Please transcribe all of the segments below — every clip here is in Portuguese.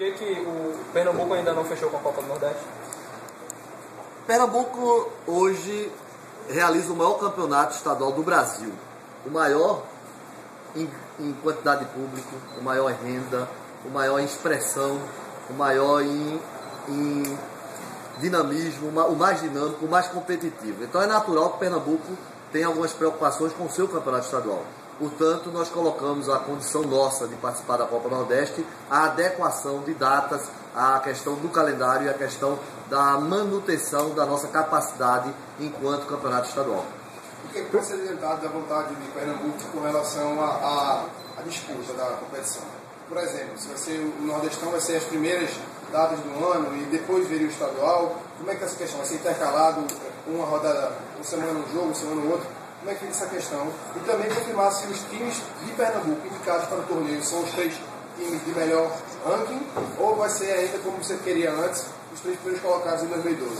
que o Pernambuco ainda não fechou com a Copa do Nordeste? Pernambuco hoje realiza o maior campeonato estadual do Brasil. O maior em quantidade de público, o maior em renda, o maior em expressão, o maior em dinamismo, o mais dinâmico, o mais competitivo. Então é natural que Pernambuco tenha algumas preocupações com o seu campeonato estadual. Portanto, nós colocamos a condição nossa de participar da Copa Nordeste, a adequação de datas, a questão do calendário e a questão da manutenção da nossa capacidade enquanto campeonato estadual. O que pode ser adiantado da vontade de Pernambuco com relação à disputa da competição? Por exemplo, se vai ser, o Nordestão vai ser as primeiras datas do ano e depois viria o estadual, como é que essa questão vai ser intercalado, uma rodada, uma semana um jogo, uma semana o outro? Como é que fica essa questão? E também confirmar se os times de Pernambuco indicados para o torneio são os 3 times de melhor ranking ou vai ser ainda como você queria antes, os 3 primeiros colocados em 2012?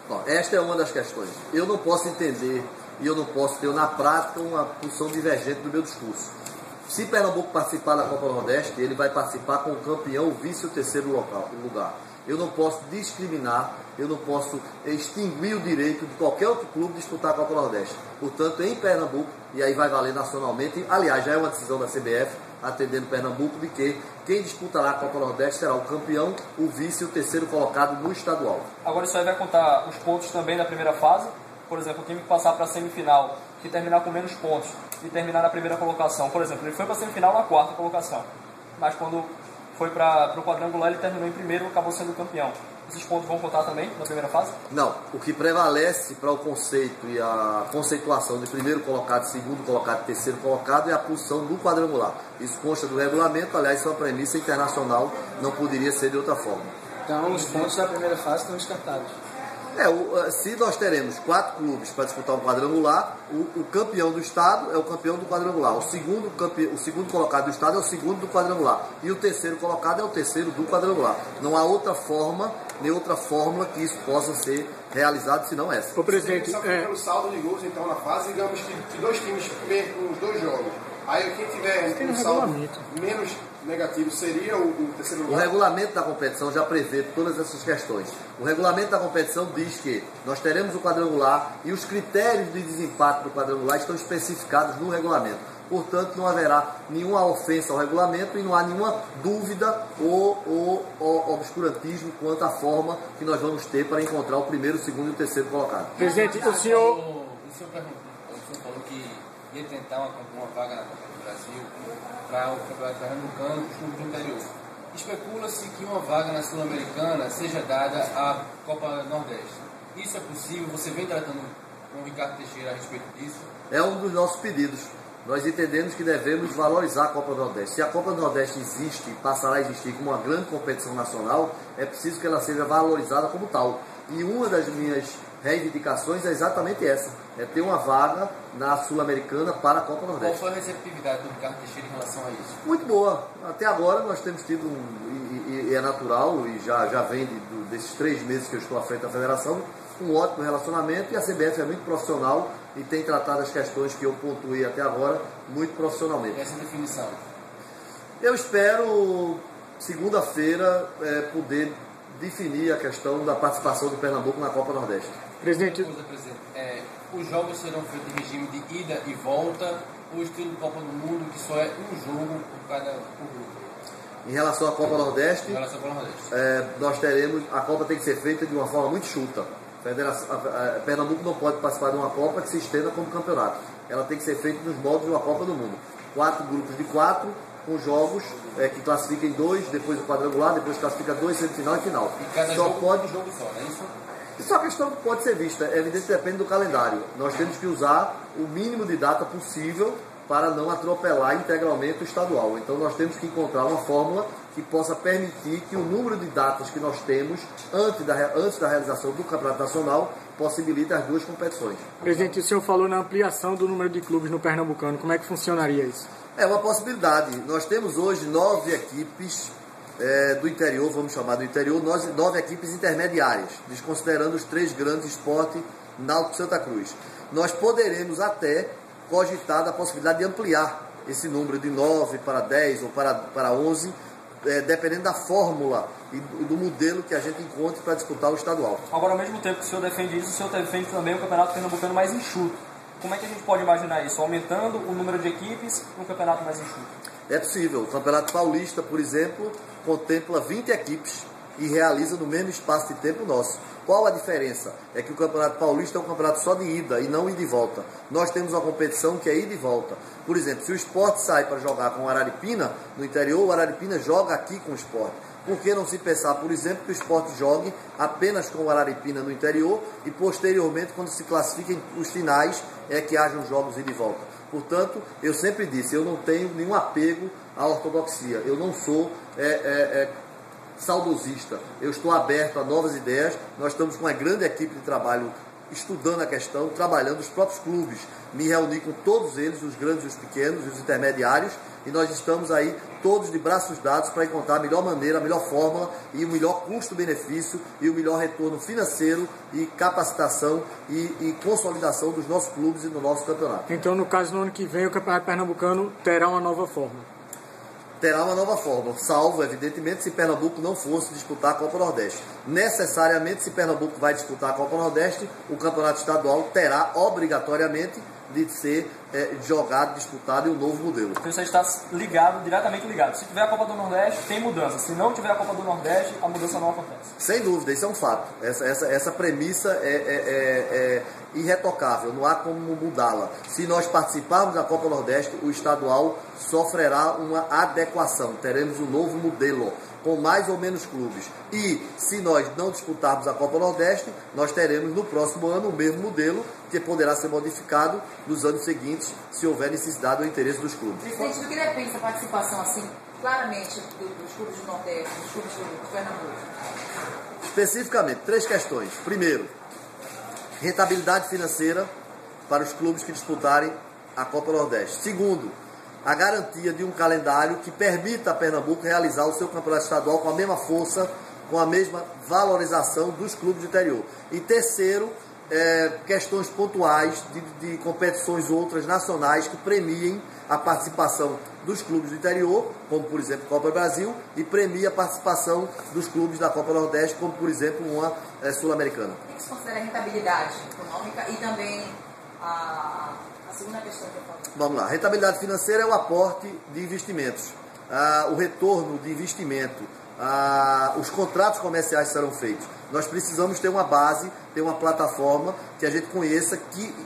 Bom, esta é uma das questões. Eu não posso entender e eu não posso ter na prática uma posição divergente do meu discurso. Se Pernambuco participar da Copa Nordeste, ele vai participar com o campeão, o vice e o terceiro lugar. Eu não posso discriminar, eu não posso extinguir o direito de qualquer outro clube disputar a Copa Nordeste. Portanto, em Pernambuco, e aí vai valer nacionalmente, aliás, já é uma decisão da CBF, atendendo Pernambuco, de que quem disputará a Copa Nordeste será o campeão, o vice e o terceiro colocado no estadual. Agora isso aí vai contar os pontos também da primeira fase. Por exemplo, o time que passar para a semifinal, que terminar com menos pontos e terminar na primeira colocação. Por exemplo, ele foi para a semifinal na 4ª colocação, mas quando foi para o quadrangular ele terminou em primeiro e acabou sendo campeão. Esses pontos vão contar também na primeira fase? Não, o que prevalece para o conceito e a conceituação de primeiro colocado, segundo colocado e terceiro colocado é a posição do quadrangular. Isso consta do regulamento, aliás, isso é uma premissa internacional, não poderia ser de outra forma. Então os pontos da primeira fase estão descartados. Se nós teremos 4 clubes para disputar um quadrangular, o campeão do estado é o campeão do quadrangular, o segundo colocado do estado é o segundo do quadrangular e o terceiro colocado é o terceiro do quadrangular. Não há outra forma, nem outra fórmula que isso possa ser realizado, senão essa. O presidente, pelo saldo de gols então na fase, digamos que 2 times percam os 2 jogos. Aí quem tiver um saldo menos negativo seria o terceiro lugar? O regulamento da competição já prevê todas essas questões. O regulamento da competição diz que nós teremos o quadrangular e os critérios de desempate do quadrangular estão especificados no regulamento. Portanto, não haverá nenhuma ofensa ao regulamento e não há nenhuma dúvida ou obscurantismo quanto à forma que nós vamos ter para encontrar o primeiro, o segundo e o terceiro colocado. Presidente, o senhor falou que ia tentar uma vaga na Copa do Brasil para o Campeonato Pernambucano e os clubes do interior. Especula-se que uma vaga na Sul-Americana seja dada à Copa Nordeste. Isso é possível? Você vem tratando com o Ricardo Teixeira a respeito disso? É um dos nossos pedidos. Nós entendemos que devemos valorizar a Copa do Nordeste. Se a Copa do Nordeste existe e passará a existir como uma grande competição nacional, é preciso que ela seja valorizada como tal. E uma das minhas reivindicações é exatamente essa, é ter uma vaga na Sul-Americana para a Copa Nordeste. Qual foi a receptividade do Ricardo Teixeira em relação a isso? Muito boa. Até agora nós temos tido, e é natural, e já vem desses 3 meses que eu estou à frente da federação, um ótimo relacionamento, e a CBF é muito profissional e tem tratado as questões que eu pontuei até agora muito profissionalmente. Essa definição? Eu espero, segunda-feira, poder definir a questão da participação do Pernambuco na Copa Nordeste. Presidente, os jogos serão feitos em regime de ida e volta, ou estilo Copa do Mundo, que só é um jogo por grupo? Em relação à Copa Nordeste, nós teremos, a Copa tem que ser feita de uma forma muito enxuta. Pernambuco não pode participar de uma Copa que se estenda como campeonato. Ela tem que ser feita nos moldes de uma Copa do Mundo. 4 grupos de 4, com jogos que classifiquem 2, depois o quadrangular, depois classifica 2, semifinal e final. E cada só jogo pode... um jogo só, não é isso? Isso é uma questão que pode ser vista. É evidente que depende do calendário. Nós temos que usar o mínimo de data possível para não atropelar integralmente o estadual. Então nós temos que encontrar uma fórmula que possa permitir que o número de datas que nós temos antes da realização do Campeonato Nacional possibilite as 2 competições. Presidente, o senhor falou na ampliação do número de clubes no Pernambucano. Como é que funcionaria isso? É uma possibilidade. Nós temos hoje 9 equipes do interior, vamos chamar do interior, 9 equipes intermediárias, desconsiderando os 3 grandes esportes, Náutico e Santa Cruz. Nós poderemos até cogitar a possibilidade de ampliar esse número de 9 para 10 ou para 11, dependendo da fórmula e do modelo que a gente encontre para disputar o estadual. Agora, ao mesmo tempo que o senhor defende isso, o senhor defende também o campeonato pernambucano mais enxuto. Como é que a gente pode imaginar isso? Aumentando o número de equipes no campeonato mais enxuto? É possível. O Campeonato Paulista, por exemplo, contempla 20 equipes e realiza no mesmo espaço de tempo nosso. Qual a diferença? É que o Campeonato Paulista é um campeonato só de ida e não ida e volta. Nós temos uma competição que é ida e volta. Por exemplo, se o Sport sai para jogar com o Araripina no interior, o Araripina joga aqui com o Sport. Por que não se pensar, por exemplo, que o Sport jogue apenas com o Araripina no interior e posteriormente, quando se classifiquem os finais, é que hajam jogos ida e volta? Portanto, eu sempre disse, eu não tenho nenhum apego à ortodoxia. Eu não sou saudosista. Eu estou aberto a novas ideias. Nós estamos com uma grande equipe de trabalho estudando a questão, trabalhando os próprios clubes. Me reuni com todos eles, os grandes, os pequenos, os intermediários, e nós estamos aí todos de braços dados para encontrar a melhor maneira, a melhor fórmula e o melhor custo-benefício e o melhor retorno financeiro e capacitação e consolidação dos nossos clubes e do nosso campeonato. Então, no caso, no ano que vem, o Campeonato Pernambucano terá uma nova forma. Terá uma nova forma, salvo, evidentemente, se Pernambuco não fosse disputar a Copa Nordeste. Necessariamente, se Pernambuco vai disputar a Copa Nordeste, o campeonato estadual terá, obrigatoriamente, de ser jogado, disputado em um novo modelo. Então você está ligado, diretamente ligado. Se tiver a Copa do Nordeste, tem mudança. Se não tiver a Copa do Nordeste, a mudança não acontece. Sem dúvida, isso é um fato. Essa premissa é irretocável, não há como mudá-la. Se nós participarmos da Copa Nordeste, o estadual sofrerá uma adequação. Teremos um novo modelo, com mais ou menos clubes. E se nós não disputarmos a Copa Nordeste, nós teremos no próximo ano o mesmo modelo, que poderá ser modificado nos anos seguintes, se houver necessidade ou interesse dos clubes. Presidente, do que depende essa participação, assim, claramente, dos clubes do Nordeste, dos clubes do Pernambuco? Especificamente, 3 questões. Primeiro, rentabilidade financeira para os clubes que disputarem a Copa Nordeste. Segundo, a garantia de um calendário que permita a Pernambuco realizar o seu campeonato estadual com a mesma força, com a mesma valorização dos clubes do interior. E terceiro, questões pontuais de competições outras nacionais que premiem a participação dos clubes do interior, como por exemplo Copa Brasil, e premia a participação dos clubes da Copa Nordeste, como por exemplo uma sul-americana. O que se considera rentabilidade econômica e também a segunda questão que eu falo? Vamos lá, rentabilidade financeira é o aporte de investimentos, o retorno de investimento, os contratos comerciais serão feitos. Nós precisamos ter uma base, ter uma plataforma que a gente conheça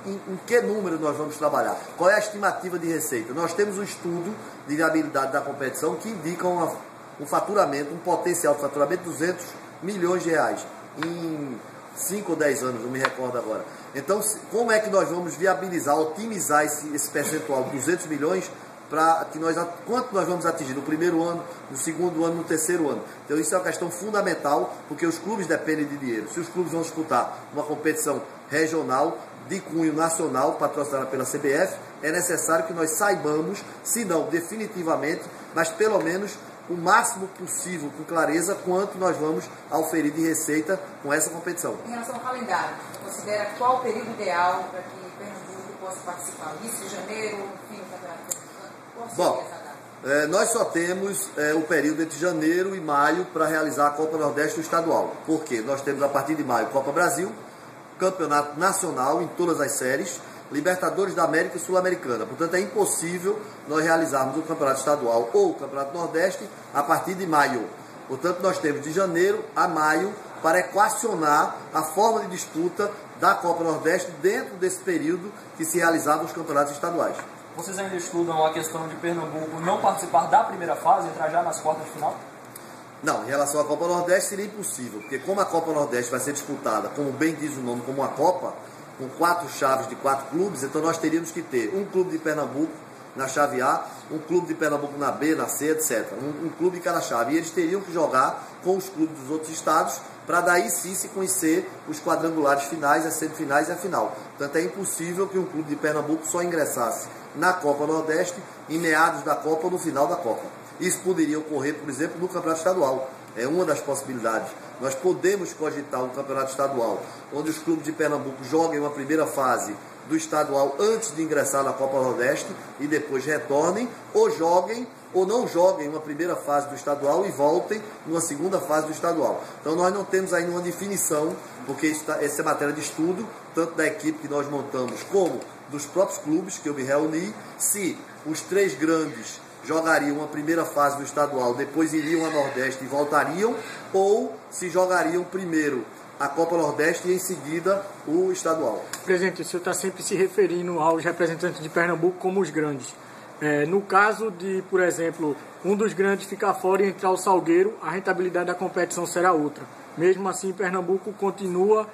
em que número nós vamos trabalhar. Qual é a estimativa de receita? Nós temos um estudo de viabilidade da competição que indica um faturamento, um potencial de faturamento de 200 milhões de reais em 5 ou 10 anos, não me recordo agora. Então, como é que nós vamos viabilizar, otimizar esse percentual de 200 milhões para que quanto nós vamos atingir no primeiro ano, no segundo ano, no terceiro ano? Então isso é uma questão fundamental, porque os clubes dependem de dinheiro. Se os clubes vão disputar uma competição regional de cunho nacional, patrocinada pela CBF, é necessário que nós saibamos, se não definitivamente, mas pelo menos o máximo possível, com clareza, quanto nós vamos auferir de receita com essa competição. Em relação ao calendário, você considera qual o período ideal para que Pernambuco possa participar? Início de janeiro ou fim do campeonato? Bom, nós só temos o período entre janeiro e maio para realizar a Copa Nordeste estadual. Por quê? Nós temos a partir de maio Copa Brasil, Campeonato Nacional em todas as séries, Libertadores da América e Sul-Americana. Portanto, é impossível nós realizarmos o Campeonato Estadual ou o Campeonato Nordeste a partir de maio. Portanto, nós temos de janeiro a maio para equacionar a forma de disputa da Copa Nordeste dentro desse período que se realizavam os campeonatos estaduais. Vocês ainda estudam a questão de Pernambuco não participar da primeira fase, entrar já nas quartas de final? Não, em relação à Copa Nordeste seria impossível, porque como a Copa Nordeste vai ser disputada, como bem diz o nome, como uma Copa, com 4 chaves de 4 clubes, então nós teríamos que ter um clube de Pernambuco na chave A, um clube de Pernambuco na B, na C, etc. Um clube em cada chave. E eles teriam que jogar com os clubes dos outros estados, para daí sim se conhecer os quadrangulares finais, as semifinais e a final. Portanto, é impossível que um clube de Pernambuco só ingressasse na Copa Nordeste em meados da Copa ou no final da Copa. Isso poderia ocorrer, por exemplo, no Campeonato Estadual. É uma das possibilidades. Nós podemos cogitar um Campeonato Estadual onde os clubes de Pernambuco joguem uma primeira fase do estadual antes de ingressar na Copa Nordeste e depois retornem, ou joguem ou não joguem uma primeira fase do estadual e voltem numa segunda fase do estadual. Então nós não temos ainda uma definição, porque essa é matéria de estudo, tanto da equipe que nós montamos como dos próprios clubes que eu me reuni, se os 3 grandes jogariam uma primeira fase do estadual, depois iriam a Nordeste e voltariam, ou se jogariam primeiro a Copa Nordeste e em seguida o estadual. Presidente, o senhor está sempre se referindo aos representantes de Pernambuco como os grandes. No caso de, por exemplo, um dos grandes ficar fora e entrar o Salgueiro, a rentabilidade da competição será outra. Mesmo assim, Pernambuco continua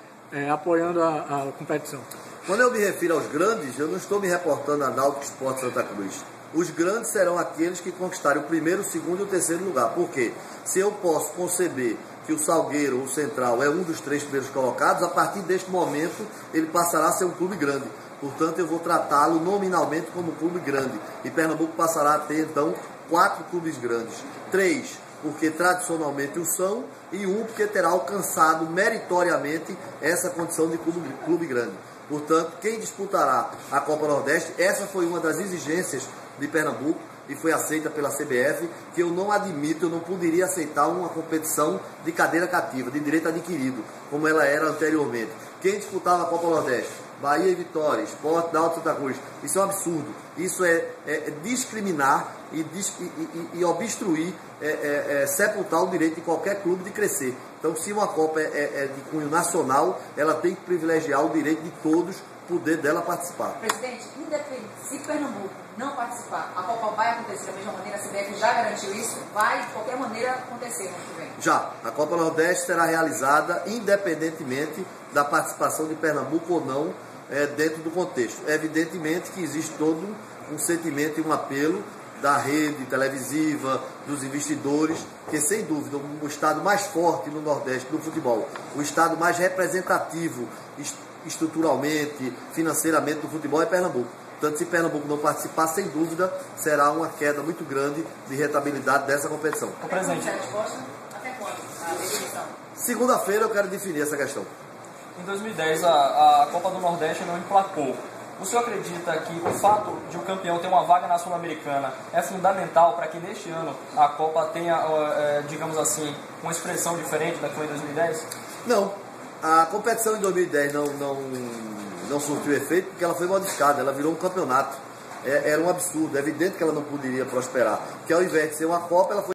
apoiando a competição. Quando eu me refiro aos grandes, eu não estou me reportando a Náutico Sport Santa Cruz. Os grandes serão aqueles que conquistarem o primeiro, o segundo e o terceiro lugar. Por quê? Se eu posso conceber que o Salgueiro ou o Central é um dos 3 primeiros colocados, a partir deste momento ele passará a ser um clube grande. Portanto, eu vou tratá-lo nominalmente como um clube grande. E Pernambuco passará a ter, então, 4 clubes grandes. 3, porque tradicionalmente o são, e 1, porque terá alcançado meritoriamente essa condição de clube grande. Portanto, quem disputará a Copa Nordeste, essa foi uma das exigências de Pernambuco e foi aceita pela CBF, que eu não admito, eu não poderia aceitar uma competição de cadeira cativa, de direito adquirido, como ela era anteriormente. Quem disputava a Copa Nordeste? Bahia e Vitória, Sport, Náutico Santa Cruz. Isso é um absurdo. Isso é discriminar e obstruir, sepultar o direito de qualquer clube de crescer. Então, se uma Copa é de cunho nacional, ela tem que privilegiar o direito de todos poder dela participar. Presidente, se Pernambuco não participar, a Copa vai acontecer da mesma maneira, a CBF já garantiu isso? Vai, de qualquer maneira, acontecer no ano que vem? Já. A Copa Nordeste será realizada independentemente da participação de Pernambuco ou não dentro do contexto. Evidentemente que existe todo um sentimento e um apelo da rede televisiva, dos investidores, que sem dúvida o estado mais forte no Nordeste do futebol, o estado mais representativo estruturalmente, financeiramente do futebol é Pernambuco. Portanto, se Pernambuco não participar, sem dúvida, será uma queda muito grande de rentabilidade dessa competição. Presidente, até quando a definição? Segunda-feira eu quero definir essa questão. em 2010 a Copa do Nordeste não emplacou. O senhor acredita que o fato de o campeão ter uma vaga na Sul-Americana é fundamental para que neste ano a Copa tenha, digamos assim, uma expressão diferente da que foi em 2010? Não. A competição em 2010 não surtiu efeito porque ela foi modificada, ela virou um campeonato. Era um absurdo, é evidente que ela não poderia prosperar. Porque ao invés de ser uma Copa, ela foi